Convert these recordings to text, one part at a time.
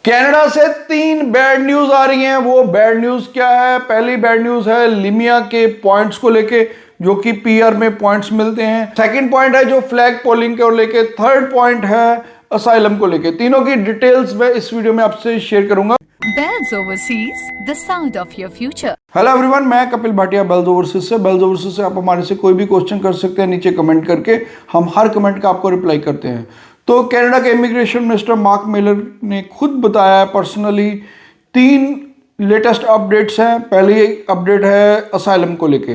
Canada से 3 bad news आ रही हैं। वो बैड न्यूज क्या है? पहली बैड न्यूज है लिमिया के पॉइंट्स को लेके, जो कि पीआर में पॉइंट्स मिलते हैं। सेकंड पॉइंट है जो फ्लैग पोलिंग को लेके। थर्ड पॉइंट है असाइलम को लेके। तीनों की डिटेल्स मैं इस वीडियो में आपसे शेयर करूंगा। Bells Overseas, the sound of your future. Hello everyone, मैं कपिल भाटिया बेल्स ओवरसीज से। बेल्स ओवरसीज से आप हमारे से कोई भी क्वेश्चन कर सकते हैं नीचे कमेंट करके। हम हर कमेंट का आपको रिप्लाई करते हैं। तो कनाडा के इमिग्रेशन मिनिस्टर मार्क मिलर ने खुद बताया है पर्सनली 3 लेटेस्ट अपडेट्स हैं। पहली अपडेट है असाइलम को लेके।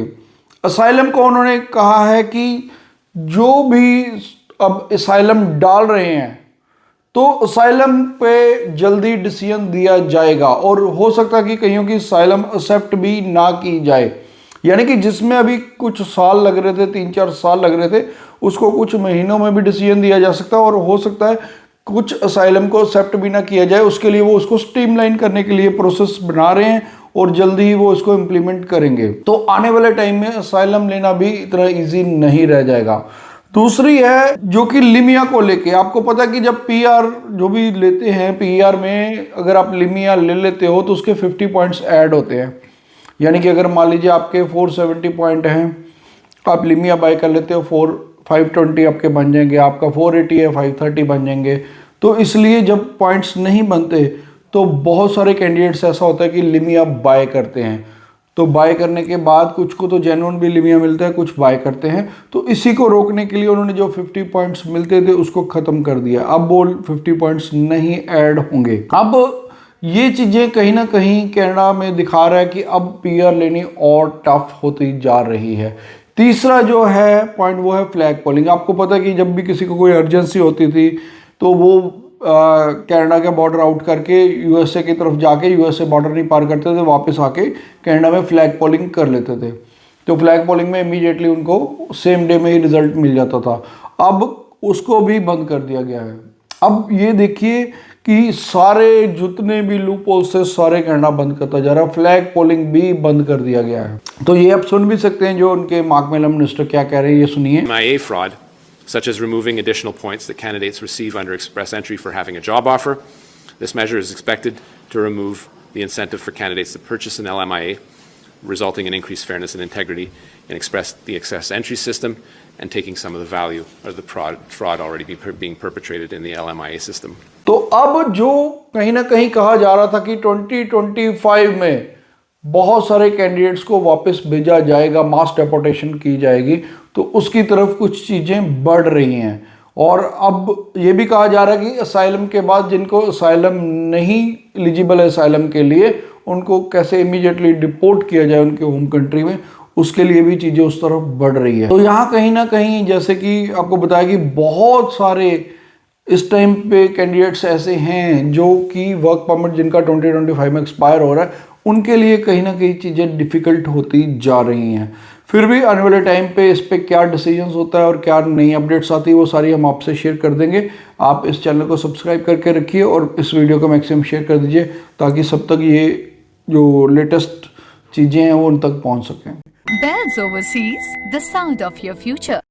असाइलम को उन्होंने कहा है कि जो भी अब असाइलम डाल रहे हैं तो असाइलम पे जल्दी डिसीजन दिया जाएगा, और हो सकता है कि कईयों की असाइलम एक्सेप्ट भी ना की जाए। यानी कि जिसमें अभी कुछ साल लग रहे थे, 3-4 साल लग रहे थे, उसको कुछ महीनों में भी डिसीजन दिया जा सकता है। और हो सकता है कुछ असाइलम को एक्सेप्ट भी ना किया जाए। उसके लिए वो उसको स्ट्रीमलाइन करने के लिए प्रोसेस बना रहे हैं और जल्दी ही वो इसको इम्प्लीमेंट करेंगे। तो आने वाले टाइम में असाइलम लेना भी इतना ईजी नहीं रह जाएगा। दूसरी है जो कि लिमिया को लेके। आपको पता है कि जब पीआर जो भी लेते हैं, पीआर में अगर आप लिमिया ले लेते हो तो उसके 50 पॉइंट्स ऐड होते हैं। यानी कि अगर मान लीजिए आपके 470 पॉइंट हैं, आप लिमिया बाय कर लेते हो, 520 आपके बन जाएंगे। आपका 480 है, 530 बन जाएंगे। तो इसलिए जब पॉइंट्स नहीं बनते तो बहुत सारे कैंडिडेट्स ऐसा होता है कि लिमिया बाय करते हैं। तो बाय करने के बाद कुछ को तो जेन्युइन भी लिमिया मिलता है, कुछ बाय करते हैं। तो इसी को रोकने के लिए उन्होंने जो 50 पॉइंट्स मिलते थे उसको ख़त्म कर दिया। अब वो 50 पॉइंट्स नहीं ऐड होंगे। अब ये चीज़ें कहीं ना कहीं कनाडा में दिखा रहा है कि अब पीआर लेनी और टफ होती जा रही है। तीसरा जो है पॉइंट वो है फ्लैग पोलिंग। आपको पता है कि जब भी किसी को कोई अर्जेंसी होती थी तो वो कनाडा के बॉर्डर आउट करके यूएसए की तरफ जाके, यूएसए बॉर्डर नहीं पार करते थे, वापस आके कनाडा में फ्लैग पोलिंग कर लेते थे। तो फ्लैग पोलिंग में इमीडिएटली उनको सेम डे में ही रिजल्ट मिल जाता था। अब उसको भी बंद कर दिया गया है। अब ये देखिए कि सारे जितने भी लूप होल्स थे सारे कनाडा बंद करता जा रहा है। फ्लैग पोलिंग भी बंद कर दिया गया है। तो ये आप सुन भी सकते हैं जो उनके मार्क मिलर मिनिस्टर क्या कह रहे हैं, ये सुनिए। MIA fraud, such as removing additional points that candidates receive under express entry for having a job offer. This measure is expected to remove the incentive for candidates to purchase an LMIA, resulting in increased fairness and integrity in the express entry system and taking some of the value of the fraud already being perpetrated in the LMIA system. तो अब जो कहीं ना कहीं कहा जा रहा था कि 2025 में बहुत सारे कैंडिडेट्स को वापस भेजा जाएगा, मास डेपोटेशन की जाएगी, तो उसकी तरफ कुछ चीज़ें बढ़ रही हैं। और अब ये भी कहा जा रहा है कि असाइलम के बाद जिनको असाइलम नहीं एलिजिबल है असाइलम के लिए, उनको कैसे इमीडिएटली डिपोर्ट किया जाए उनके होम कंट्री में, उसके लिए भी चीज़ें उस तरफ बढ़ रही है। तो यहाँ कहीं ना कहीं जैसे कि आपको बताया कि बहुत सारे इस टाइम पे कैंडिडेट्स ऐसे हैं जो कि वर्क परमिट जिनका 2025 में एक्सपायर हो रहा है, उनके लिए कहीं ना कहीं चीज़ें डिफ़िकल्ट होती जा रही हैं। फिर भी आने वाले टाइम पे इस पे क्या डिसीजंस होता है और क्या नई अपडेट्स आती है वो सारी हम आपसे शेयर कर देंगे। आप इस चैनल को सब्सक्राइब करके रखिए और इस वीडियो को मैक्सिमम शेयर कर दीजिए ताकि सब तक ये जो लेटेस्ट चीज़ें हैं वो उन तक पहुंच सकें। Bells Overseas, the sound of your future.